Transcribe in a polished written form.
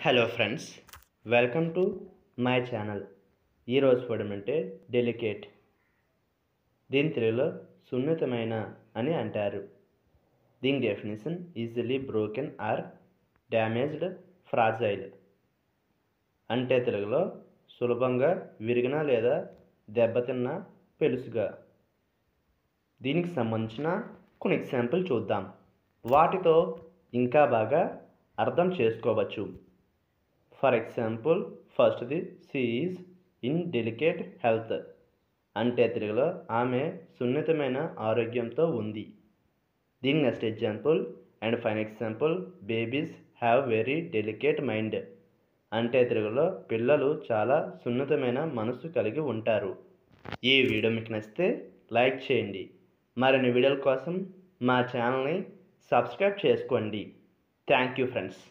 Hello friends, welcome to my channel. ఈరోజు పదం అంటే డెలికేట్. దీని తెలుగులో సున్నితమైన అని అంటారు. దీని definition easily broken or damaged, fragile. అంటే తెలుగులో సులభంగా విరిగిన లేదా దెబ్బతిన్న, పెలుసుగా. దీనికి సంబంధించిన కొన్ని ఎగ్జాంపుల్ చూద్దాం. వాటితో ఇంకా బాగా అర్థం చేసుకోవచ్చు. ఫర్ ఎగ్జాంపుల్, ఫస్ట్ది, she is in delicate health. అంటే తెలుగులో ఆమె సున్నితమైన ఆరోగ్యంతో ఉంది. దీని next example and fine example, babies have very delicate mind. అంటే తెలుగులో పిల్లలు చాలా సున్నితమైన మనసు కలిగి ఉంటారు. ఈ వీడియో మీకు నచ్చితే లైక్ చేయండి. మరిన్ని వీడియోల కోసం మా ఛానల్ని సబ్స్క్రైబ్ చేసుకోండి. Thank you friends.